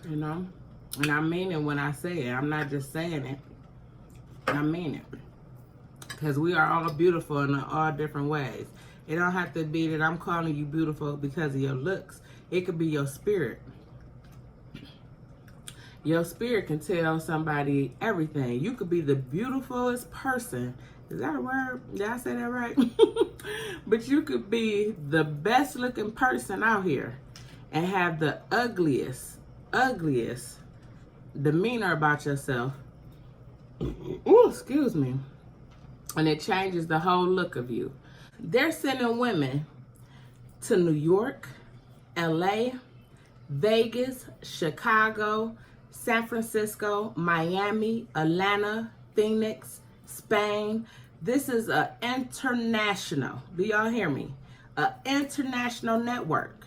you know? And I mean it when I say it. I'm not just saying it. I mean it. Because we are all beautiful in all different ways. It don't have to be that I'm calling you beautiful because of your looks. It could be your spirit. Your spirit can tell somebody everything. You could be the beautifulest person. Is that a word? Did I say that right? But you could be the best looking person out here and have the ugliest demeanor about yourself. Ooh, excuse me. And it changes the whole look of you. They're sending women to New York, LA, Vegas, Chicago, San Francisco, Miami, Atlanta, Phoenix, Spain. This is an international, do y'all hear me? An international network.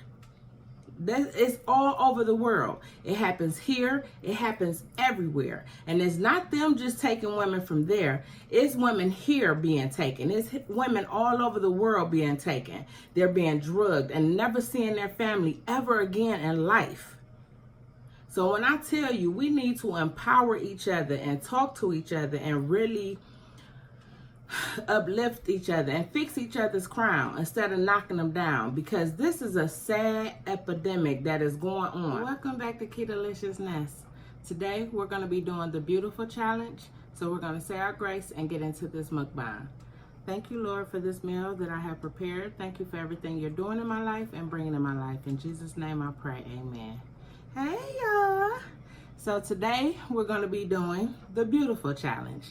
It's all over the world. It happens here. It happens everywhere. And it's not them just taking women from there. It's women here being taken. It's women all over the world being taken. They're being drugged and never seeing their family ever again in life. So when I tell you, we need to empower each other and talk to each other and really uplift each other and fix each other's crown instead of knocking them down, because this is a sad epidemic that is going on. Welcome back to Ketolicious Ness. Today we're going to be doing the beautiful challenge. So we're going to say our grace and get into this mukbang. Thank you, Lord, for this meal that I have prepared. Thank you for everything you're doing in my life and bringing in my life. In Jesus' name I pray, amen. Hey y'all. So today we're going to be doing the beautiful challenge.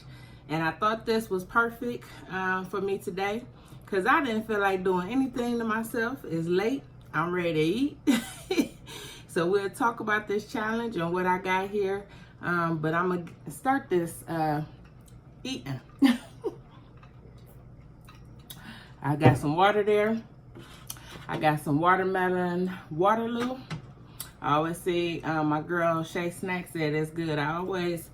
And I thought this was perfect for me today because I didn't feel like doing anything to myself. It's late. I'm ready to eat. So we'll talk about this challenge and what I got here. But I'm going to start this eating. I got some water there. I got some watermelon Waterloo. I always see my girl Shay Snack said it's good. I always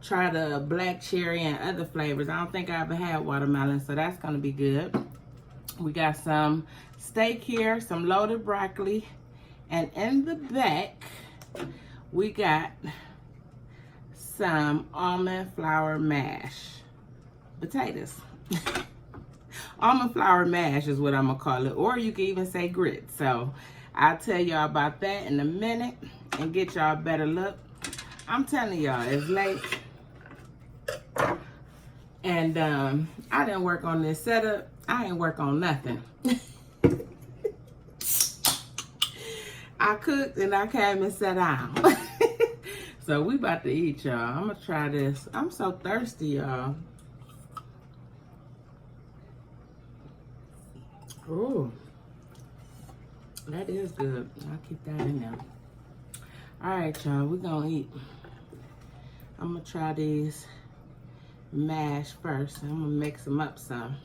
try the black cherry and other flavors. I don't think I ever had watermelon, so that's gonna be good. We got some steak here, some loaded broccoli, and in the back, we got some almond flour mash potatoes. Almond flour mash is what I'm gonna call it, or you can even say grits. So I'll tell y'all about that in a minute and get y'all a better look. I'm telling y'all, it's late. And I didn't work on this setup. I ain't work on nothing. I cooked and I came and sat down. So we about to eat, y'all. I'm gonna try this. I'm so thirsty, y'all. Ooh, that is good. I'll keep that in there. All right, y'all, we're gonna eat. I'm gonna try these mash first. I'm gonna mix them up some.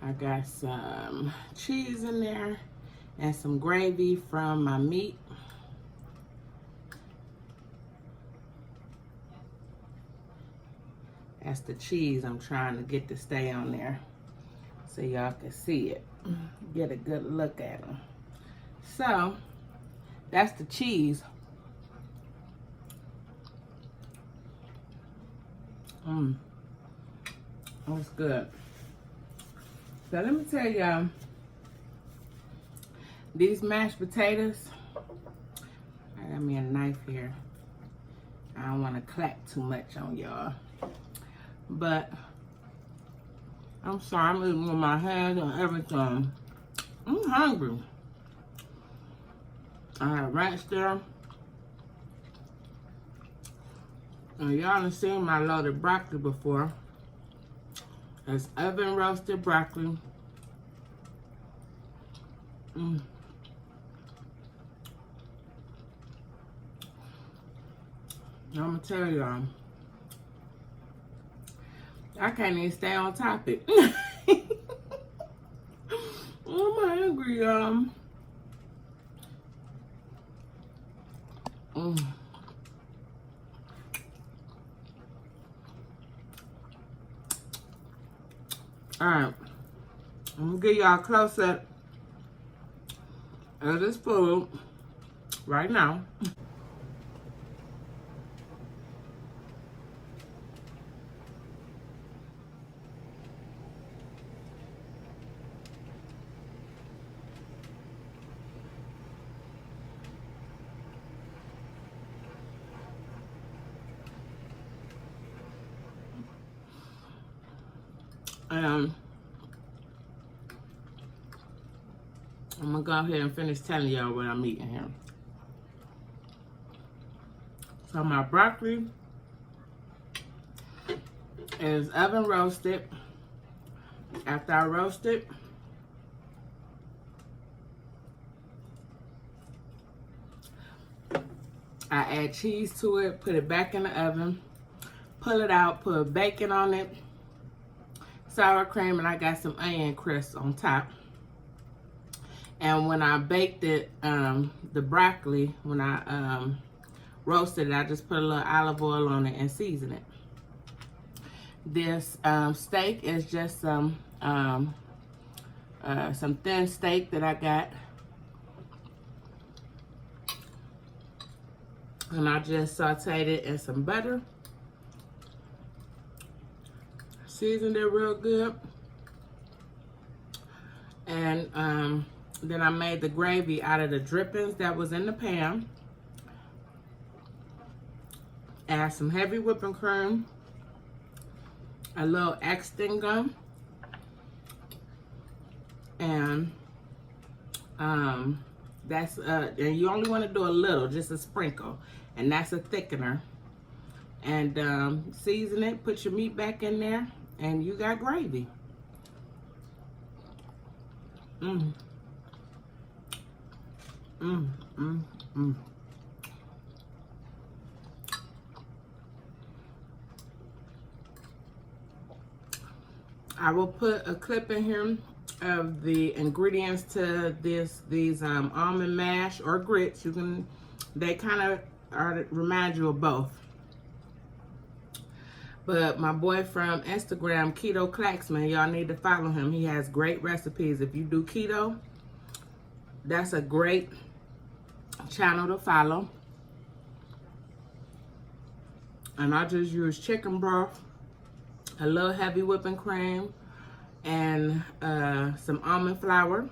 I got some cheese in there and some gravy from my meat. That's the cheese I'm trying to get to stay on there so y'all can see it. Get a good look at them. So that's the cheese. That's good. So let me tell y'all, these mashed potatoes, I got me a knife here. I don't want to clap too much on y'all. But I'm sorry, I'm eating with my hands and everything. I'm hungry. I have ranch there. And y'all done seen my loaded broccoli before. It's oven roasted broccoli. I'm gonna tell y'all, I can't even stay on topic. I'm hungry, y'all. Alright, I'm gonna give y'all a close up of this food. right now. I'm gonna go ahead and finish telling y'all what I'm eating here. So my broccoli is oven roasted. After I roast it, I add cheese to it, put it back in the oven, pull it out, put bacon on it, sour cream, and I got some onion crisps on top. And when I baked it, the broccoli, when I roasted it, I just put a little olive oil on it and season it. This steak is just some thin steak that I got. And I just sauteed it in some butter. Seasoned it real good. And then I made the gravy out of the drippings that was in the pan. Add some heavy whipping cream. A little Exton gum. And that's and you only want to do a little, just a sprinkle, and that's a thickener. And season it, put your meat back in there, and you got gravy. I will put a clip in here of the ingredients to these almond mash or grits. They kind of remind you of both. But my boy from Instagram, Ketolicious, y'all need to follow him. He has great recipes. If you do keto, that's a great channel to follow. And I just use chicken broth, a little heavy whipping cream, and some almond flour,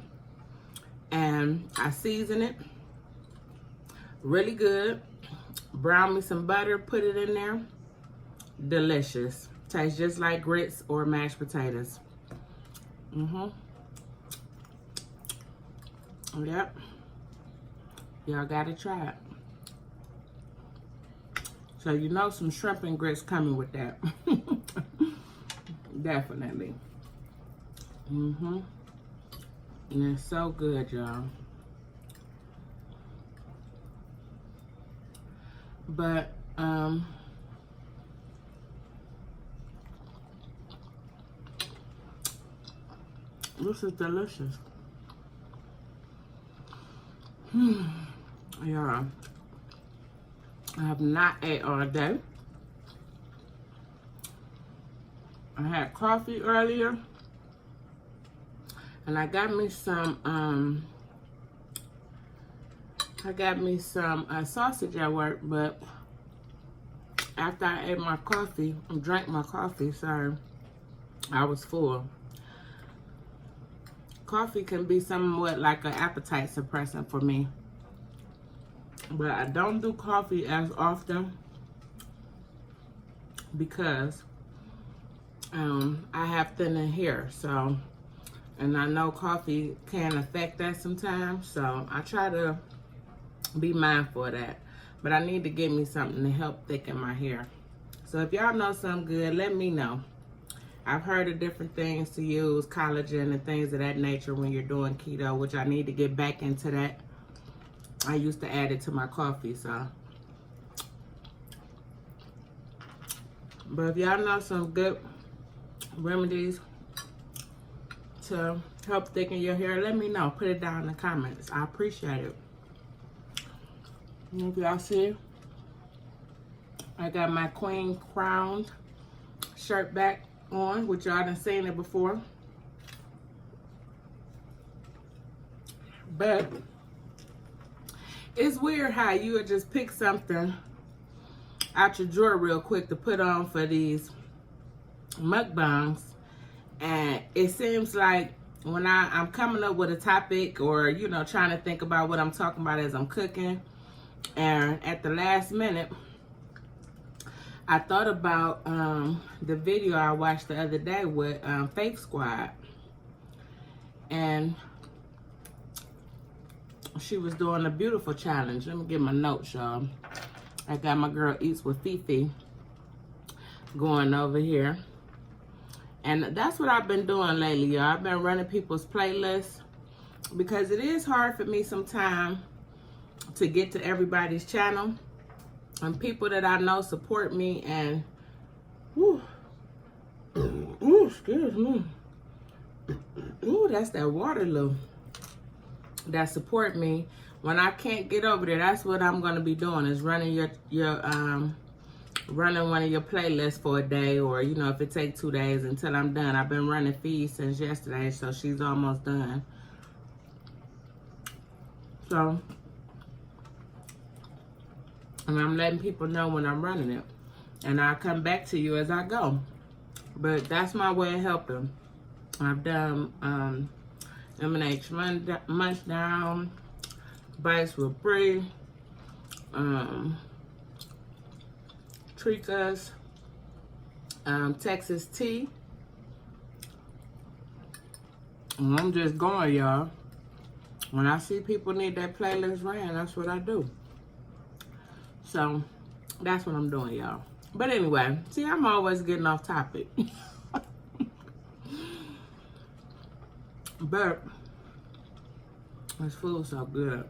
and I season it really good. Brown me some butter, put it in there. Delicious. Tastes just like grits or mashed potatoes. Yep. Y'all gotta try it. So you know some shrimp and grits coming with that. Definitely. And it's so good, y'all. But this is delicious. Yeah. I have not ate all day. I had coffee earlier, and I got me some sausage at work, but after I ate my coffee, drank my coffee, sorry, I was full. Coffee can be somewhat like an appetite suppressant for me, but I don't do coffee as often because I have thinning hair, so, and I know coffee can affect that sometimes, so I try to be mindful of that. But I need to get me something to help thicken my hair. So if y'all know something good, let me know. I've heard of different things to use, collagen and things of that nature when you're doing keto, which I need to get back into that. I used to add it to my coffee, so. But if y'all know some good remedies to help thicken your hair, let me know. Put it down in the comments. I appreciate it. And if y'all see, I got my queen crowned shirt back on, which y'all done seen it before. But It's weird how you would just pick something out your drawer real quick to put on for these mukbangs, and it seems like when I'm coming up with a topic, or you know, trying to think about what I'm talking about as I'm cooking, and at the last minute I thought about the video I watched the other day with Faith Squad, and she was doing a beautiful challenge. Let me get my notes, y'all. I got my girl Eats with Fifi going over here. And that's what I've been doing lately, y'all. I've been running people's playlists because it is hard for me sometimes to get to everybody's channel. And people that I know support me, and ooh, excuse me. Ooh, that's that Waterloo that support me. When I can't get over there, that's what I'm gonna be doing, is running running one of your playlists for a day, or you know, if it takes 2 days until I'm done. I've been running feeds since yesterday, so she's almost done. So, and I'm letting people know when I'm running it, and I'll come back to you as I go. But that's my way of helping. I've done M&H Munch Down, Bites with Brie, Tricas, Texas Tea. And I'm just going, y'all. When I see people need that playlist ran, that's what I do. So that's what I'm doing, y'all. But anyway, see, I'm always getting off topic. But this food's so good.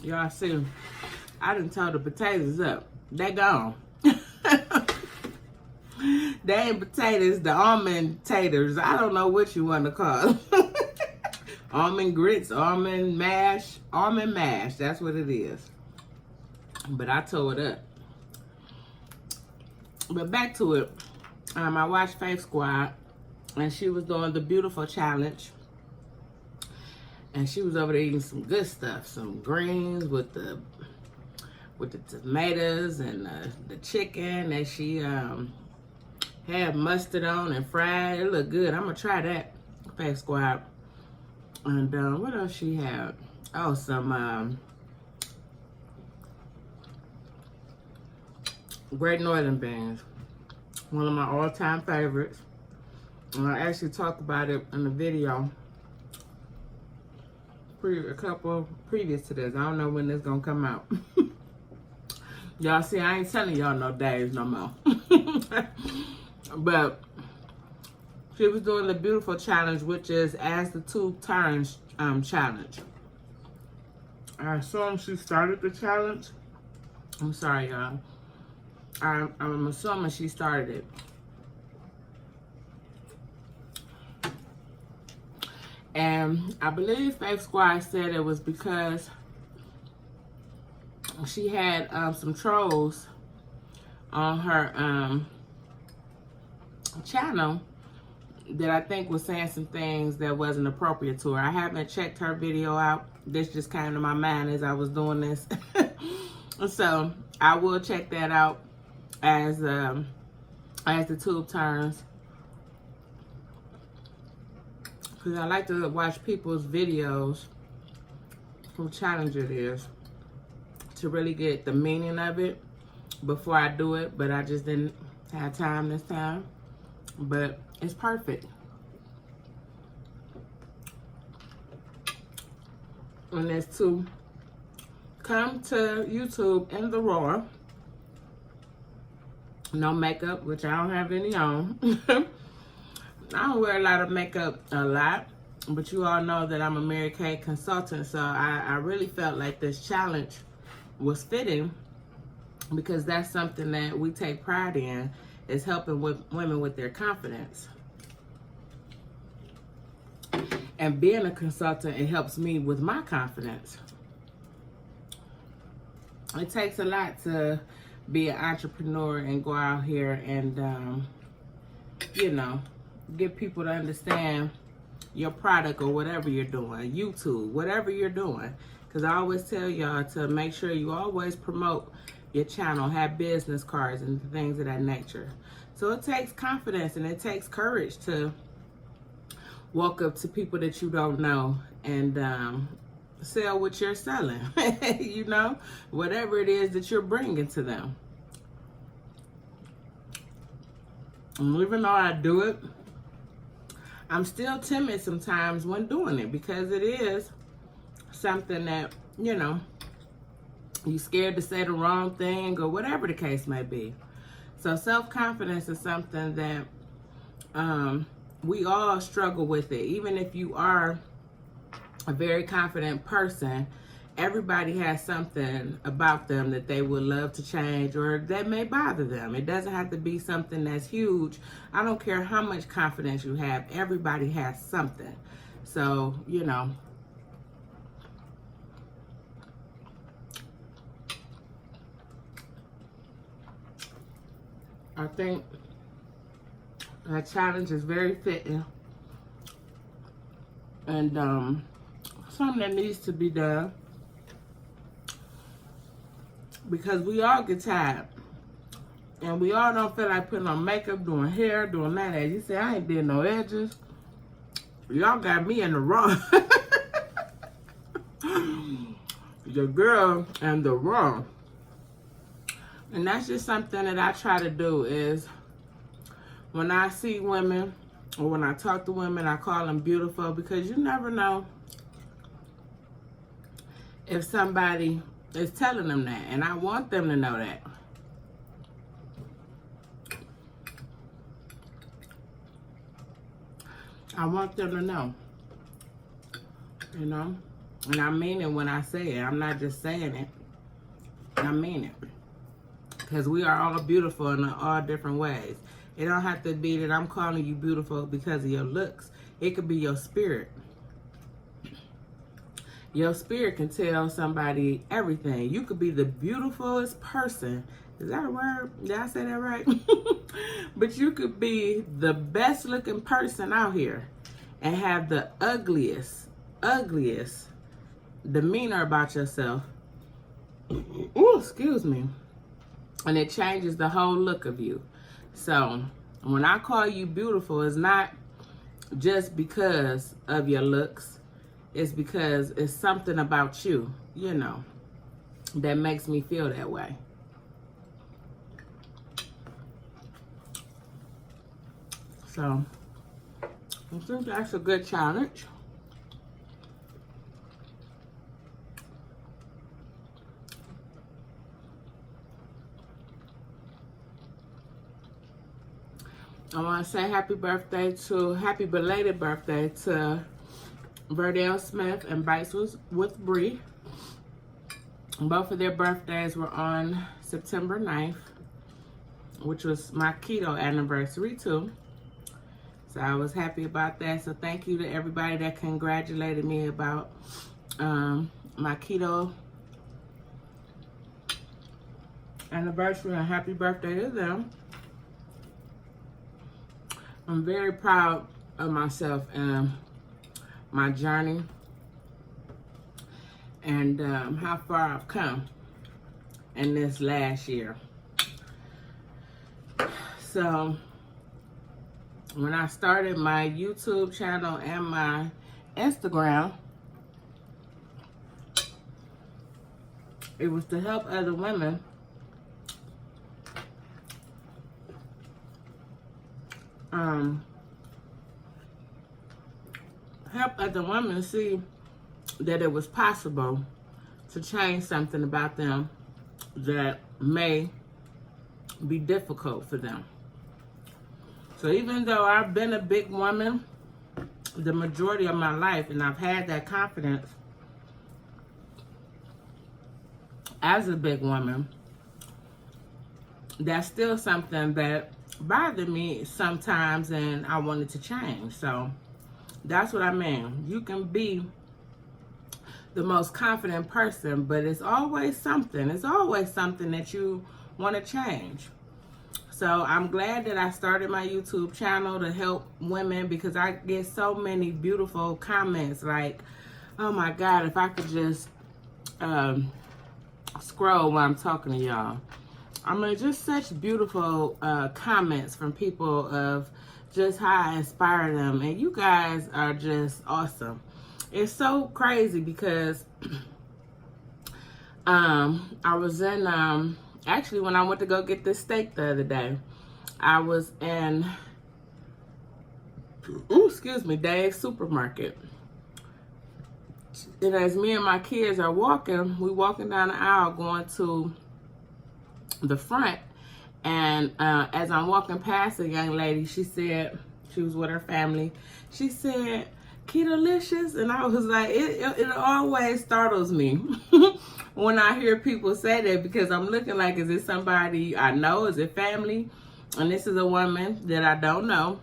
Y'all see, I done tore the potatoes up. They gone. They ain't potatoes, the almond taters. I don't know what you want to call them. Almond grits, almond mash. That's what it is. But I tore it up. But back to it. I watched Faith Squad, and she was doing the beautiful challenge. And she was over there eating some good stuff, some greens with the tomatoes and the chicken that she had mustard on and fried. It looked good. I'm gonna try that, Faith Squad. And what else she had? Oh, some Great Northern beans, one of my all-time favorites. And I actually talked about it in the video. A couple previous to this. I don't know when this gonna come out. Y'all see, I ain't telling y'all no days no more. But she was doing the beautiful challenge, which is As the Tube Turns challenge. I assume she started the challenge. I'm sorry, y'all. I'm assuming she started it. And I believe Faith Squad said it was because she had some trolls on her channel that I think was saying some things that wasn't appropriate to her. I haven't checked her video out. This just came to my mind as I was doing this. So I will check that out as the tube turns. Because I like to watch people's videos, who challenge it is, to really get the meaning of it before I do it. But I just didn't have time this time. But it's perfect. And it's to come to YouTube in the raw. No makeup, which I don't have any on. I don't wear a lot of makeup a lot, but you all know that I'm a Mary Kay consultant, so I really felt like this challenge was fitting, because that's something that we take pride in, is helping with women with their confidence. And being a consultant, it helps me with my confidence. It takes a lot to be an entrepreneur and go out here and, you know, get people to understand your product or whatever you're doing, YouTube, whatever you're doing. Because I always tell y'all to make sure you always promote your channel, have business cards and things of that nature. So it takes confidence and it takes courage to walk up to people that you don't know and sell what you're selling, you know, whatever it is that you're bringing to them. And even though I do it, I'm still timid sometimes when doing it because it is something that, you know, you're scared to say the wrong thing or whatever the case may be. So self-confidence is something that we all struggle with it. Even if you are a very confident person, everybody has something about them that they would love to change or that may bother them. It doesn't have to be something that's huge. I don't care how much confidence you have. Everybody has something. So, you know, I think that challenge is very fitting and something that needs to be done because we all get tired and we all don't feel like putting on makeup, doing hair, doing none of that. You say, I ain't did no edges. Y'all got me in the wrong. Your girl in the wrong. And that's just something that I try to do is when I see women or when I talk to women, I call them beautiful because you never know if somebody is telling them that. And I want them to know that. I want them to know, you know, and I mean it when I say it. I'm not just saying it. I mean it. Because we are all beautiful in all different ways. It don't have to be that I'm calling you beautiful because of your looks. It could be your spirit. Your spirit can tell somebody everything. You could be the beautifulest person. Is that a word? Did I say that right? But you could be the best looking person out here and have the ugliest demeanor about yourself. Ooh, excuse me. And it changes the whole look of you. So when I call you beautiful, it's not just because of your looks. It's because it's something about you, you know, that makes me feel that way. So I think that's a good challenge. I want to say happy belated birthday to Verdell Smith and Bites with Bree. Both of their birthdays were on September 9th, which was my keto anniversary too. So I was happy about that. So thank you to everybody that congratulated me about my keto anniversary, and happy birthday to them. I'm very proud of myself and my journey and how far I've come in this last year. So when I started my YouTube channel and my Instagram, it was to help other women see that it was possible to change something about them that may be difficult for them. So even though I've been a big woman the majority of my life and I've had that confidence as a big woman, that's still something that bothered me sometimes and I wanted to change. So that's what I mean. You can be the most confident person, but it's always something. It's always something that you want to change. So I'm glad that I started my YouTube channel to help women because I get so many beautiful comments like, oh my God, if I could just scroll while I'm talking to y'all. I mean, just such beautiful comments from people of just how I inspire them. And you guys are just awesome. It's so crazy because I was in, actually when I went to go get this steak the other day, I was in, Dave's supermarket. And as me and my kids are walking, we walking down the aisle going to the front. And as I'm walking past a young lady, she said, she was with her family, she said, Ketolicious. And I was like, it always startles me when I hear people say that, because I'm looking like, is it somebody I know? Is it family? And this is a woman that I don't know.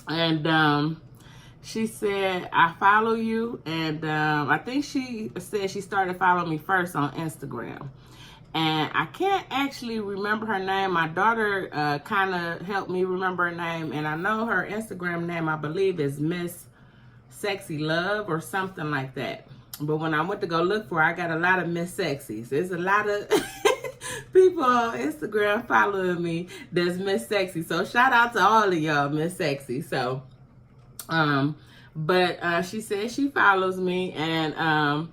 And she said, I follow you. And I think she said she started following me first on Instagram. And I can't actually remember her name. My daughter kind of helped me remember her name. And I know her Instagram name, I believe, is Miss Sexy Love or something like that. But when I went to go look for her, I got a lot of Miss Sexies. There's a lot of people on Instagram following me that's Miss Sexy. So shout out to all of y'all Miss Sexy. So, but she said she follows me, and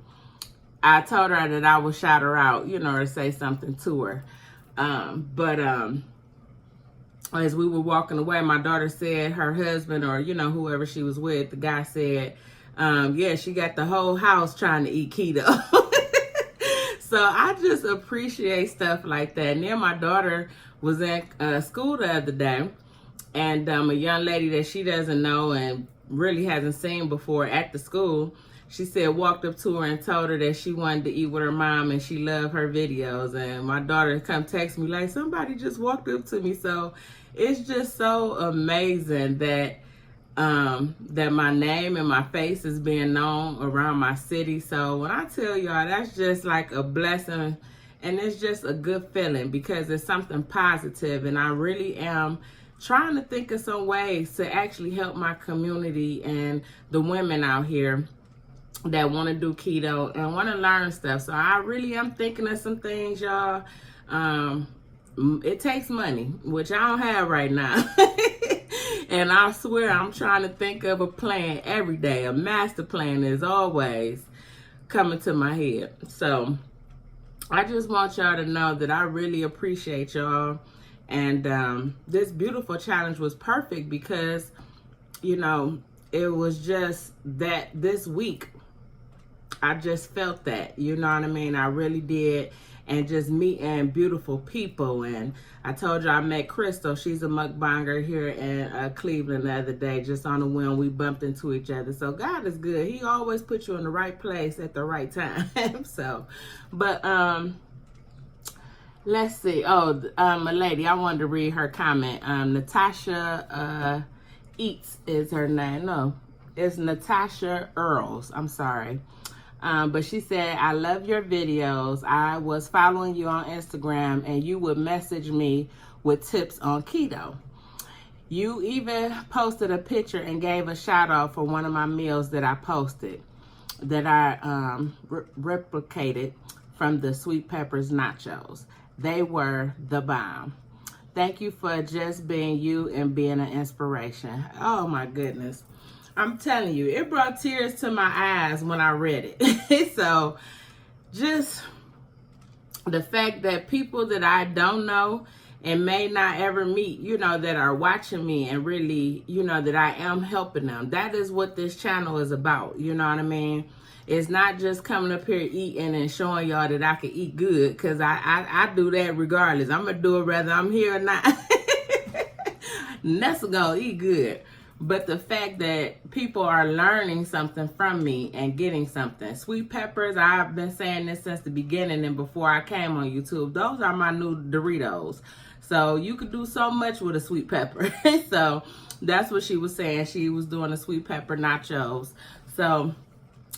I told her that I would shout her out, you know, or say something to her. But as we were walking away, my daughter said her husband, or, you know, whoever she was with, the guy said, yeah, she got the whole house trying to eat keto. So I just appreciate stuff like that. And then my daughter was in school the other day, and a young lady that she doesn't know and really hasn't seen before at the school, she said, walked up to her and told her that she wanted to eat with her mom and she loved her videos. And my daughter come text me like, somebody just walked up to me. So it's just so amazing that that my name and my face is being known around my city. So when I tell y'all, that's just like a blessing, and it's just a good feeling because it's something positive. And I really am trying to think of some ways to actually help my community and the women out here that want to do keto and want to learn stuff. So I really am thinking of some things, y'all. It takes money, which I don't have right now. And I swear I'm trying to think of a plan every day. A master plan is always coming to my head. So I just want y'all to know that I really appreciate y'all. And this beautiful challenge was perfect because, you know, it was just that this week I just felt that, you know what I mean? I really did. And just meeting beautiful people. And I told you I met Crystal. She's a mukbanger here in Cleveland the other day. Just on a whim, we bumped into each other. So God is good. He always puts you in the right place at the right time. So, but let's see. Oh, a lady, I wanted to read her comment. Natasha Eats is her name. No, it's Natasha Earls. I'm sorry. But she said, I love your videos. I was following you on Instagram and you would message me with tips on keto. You even posted a picture and gave a shout out for one of my meals that I posted that I replicated from the Sweet Peppers nachos. They were the bomb. Thank you for just being you and being an inspiration. Oh my goodness. I'm telling you, it brought tears to my eyes when I read it. So just the fact that people that I don't know and may not ever meet, you know, that are watching me and really, you know, that I am helping them. That is what this channel is about. You know what I mean? It's not just coming up here eating and showing y'all that I can eat good, because I do that regardless. I'm going to do it whether I'm here or not. Ness gonna eat good. But the fact that people are learning something from me and getting something. Sweet peppers, I've been saying this since the beginning and before I came on YouTube. Those are my new Doritos. So you could do so much with a sweet pepper. So that's what she was saying. She was doing the sweet pepper nachos. So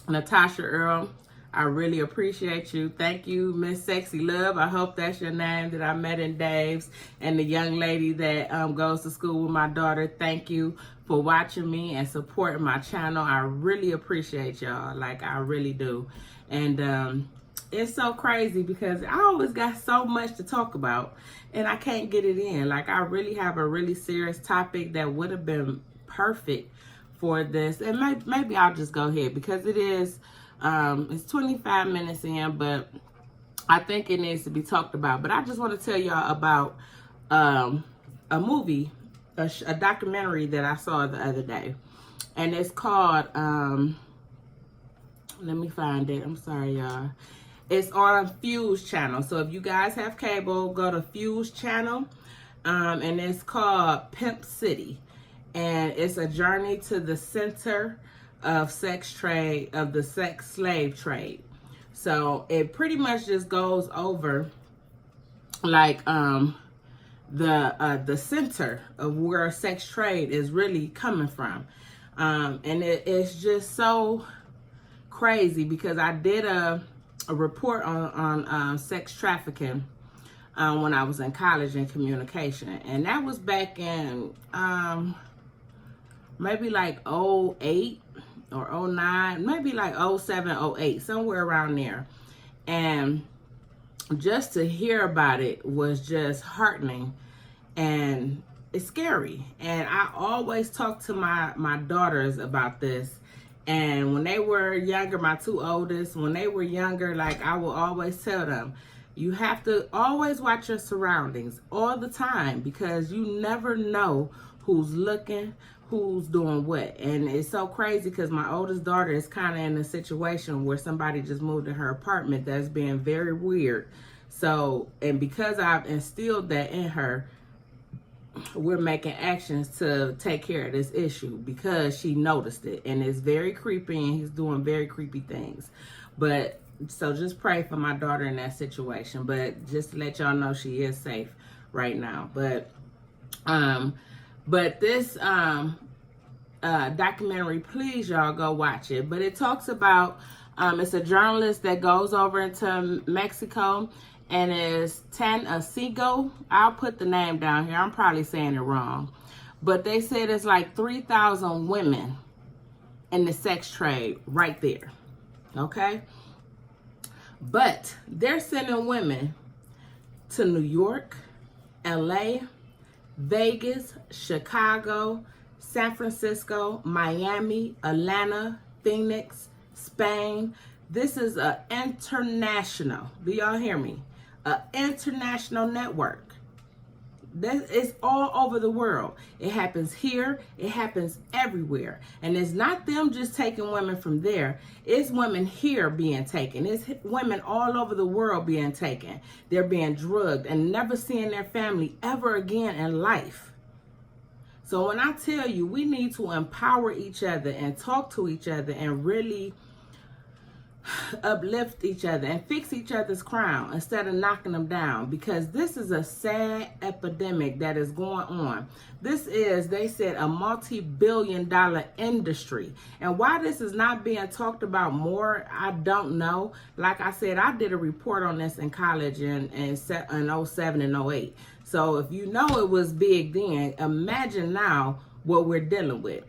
Natasha Earl, I really appreciate you. Thank you, Miss Sexy Love. I hope that's your name that I met in Dave's. And the young lady that goes to school with my daughter, thank you for watching me and supporting my channel. I really appreciate y'all. Like, I really do. And it's so crazy because I always got so much to talk about and I can't get it in. Like, I really have a really serious topic that would have been perfect for this. And maybe I'll just go ahead because it is, it's 25 minutes in, but I think it needs to be talked about. But I just want to tell y'all about a movie, a documentary that I saw the other day. And it's called, let me find it. I'm sorry, y'all. It's on Fuse channel. So if you guys have cable, go to Fuse channel. And it's called Pimp City. And it's a journey to the center of sex trade, of the sex slave trade. So it pretty much just goes over like the center of where sex trade is really coming from. And it's just so crazy because I did a report on sex trafficking when I was in college in communication, and that was back in maybe like 08 or 09, maybe like 07, 08, somewhere around there. And just to hear about it was just heartening, and it's scary. And I always talk to my daughters about this. And when they were younger, my two oldest, when they were younger, like, I will always tell them, you have to always watch your surroundings all the time because you never know who's looking, who's doing what. And it's so crazy because my oldest daughter is kind of in a situation where somebody just moved to her apartment that's being very weird. So, and because I've instilled that in her, we're making actions to take care of this issue because she noticed it, and it's very creepy, and he's doing very creepy things. But so just pray for my daughter in that situation. But just to let y'all know, she is safe right now. But this documentary, please y'all go watch it. But it talks about it's a journalist that goes over into Mexico. And it's Tan-Asigo. I'll put the name down here. I'm probably saying it wrong. But they said it's like 3,000 women in the sex trade right there. Okay? But they're sending women to New York, LA, Vegas, Chicago, San Francisco, Miami, Atlanta, Phoenix, Spain. This is an international. Do y'all hear me? An international network. It's all over the world. It happens here. It happens everywhere. And it's not them just taking women from there. It's women here being taken. It's women all over the world being taken. They're being drugged and never seeing their family ever again in life. So when I tell you, we need to empower each other and talk to each other and really uplift each other and fix each other's crown instead of knocking them down, because this is a sad epidemic that is going on. This is, they said, a multi-billion-dollar industry. And why this is not being talked about more, I don't know. Like I said, I did a report on this in college in 07 and 08. So if you know it was big then, imagine now what we're dealing with.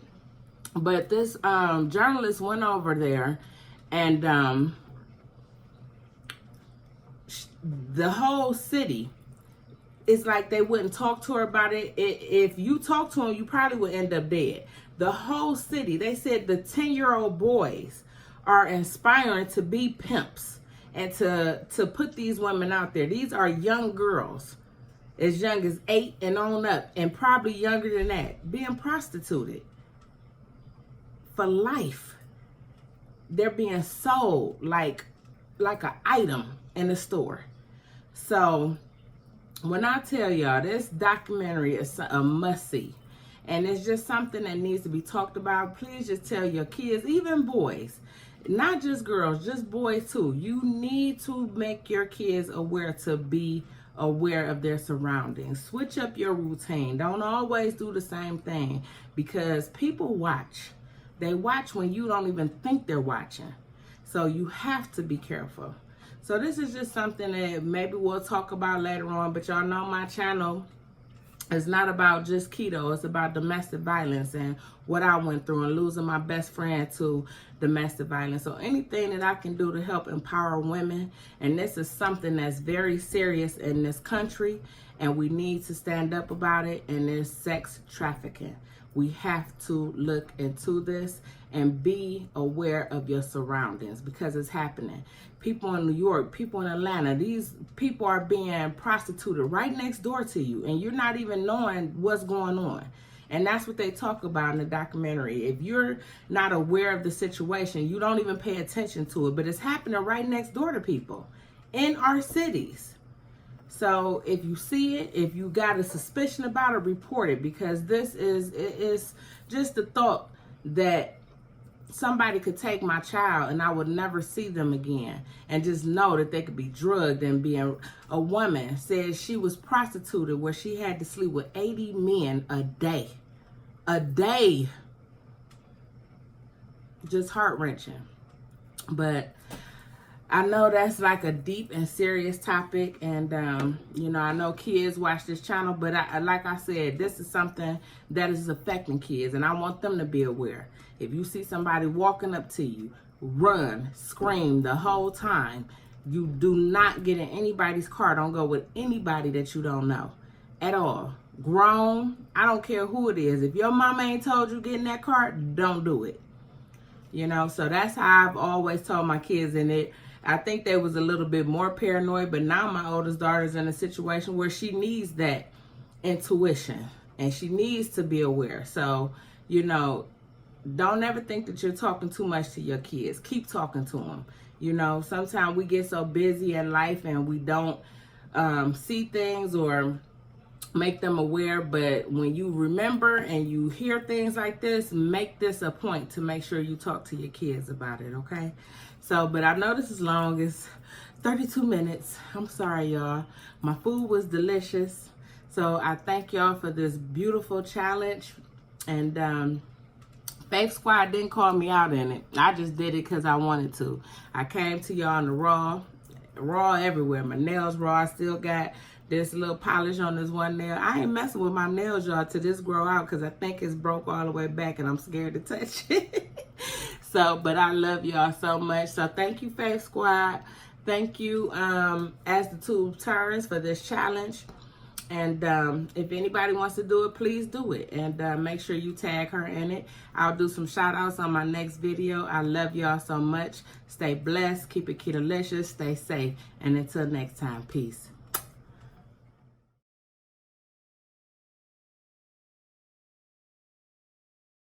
But this journalist went over there. And the whole city, it's like they wouldn't talk to her about it. If you talk to them, you probably would end up dead. The whole city, they said the 10-year-old boys are inspiring to be pimps and to put these women out there. These are young girls, as young as 8 and on up, and probably younger than that, being prostituted for life. They're being sold like an item in the store. So when I tell y'all, this documentary is a must-see. And it's just something that needs to be talked about. Please just tell your kids, even boys, not just girls, just boys too. You need to make your kids aware, to be aware of their surroundings. Switch up your routine. Don't always do the same thing, because people watch. They watch when you don't even think they're watching. So you have to be careful. So this is just something that maybe we'll talk about later on. But y'all know my channel It's not about just keto. It's about domestic violence and what I went through and losing my best friend to domestic violence. So anything that I can do to help empower women, and this is something that's very serious in this country, and we need to stand up about it, and there's sex trafficking. We have to look into this and be aware of your surroundings because it's happening. People in New York, people in Atlanta, these people are being prostituted right next door to you, and you're not even knowing what's going on. And that's what they talk about in the documentary. If you're not aware of the situation, you don't even pay attention to it, but it's happening right next door to people in our cities. So if you see it, if you got a suspicion about it, report it, because this is just the thought that somebody could take my child and I would never see them again, and just know that they could be drugged and be a woman said she was prostituted where she had to sleep with 80 men a day. A day. Just heart-wrenching. But I know that's like a deep and serious topic, and you know, I know kids watch this channel, but like I said, this is something that is affecting kids, and I want them to be aware. If you see somebody walking up to you, run, scream the whole time. You do not get in anybody's car. Don't go with anybody that you don't know at all. Grown, I don't care who it is. If your mama ain't told you get in that car, don't do it. You know, so that's how I've always told my kids. And I think they was a little bit more paranoid, but now my oldest daughter's in a situation where she needs that intuition and she needs to be aware. So, you know, don't ever think that you're talking too much to your kids. Keep talking to them. You know, sometimes we get so busy in life and we don't see things or make them aware, but when you remember and you hear things like this, make this a point to make sure you talk to your kids about it, okay? So, but I know this is long. It's 32 minutes. I'm sorry, y'all. My food was delicious. So I thank y'all for this beautiful challenge. And Faith Squad didn't call me out in it. I just did it because I wanted to. I came to y'all in the raw everywhere. My nails raw. I still got this little polish on this one nail. I ain't messing with my nails, y'all, till this grow out, because I think it's broke all the way back and I'm scared to touch it. So, but I love y'all so much. So thank you, Faith Squad. Thank you, As the Tube Turns, for this challenge. And if anybody wants to do it, please do it. And make sure you tag her in it. I'll do some shout outs on my next video. I love y'all so much. Stay blessed. Keep it ketolicious. Stay safe. And until next time, peace.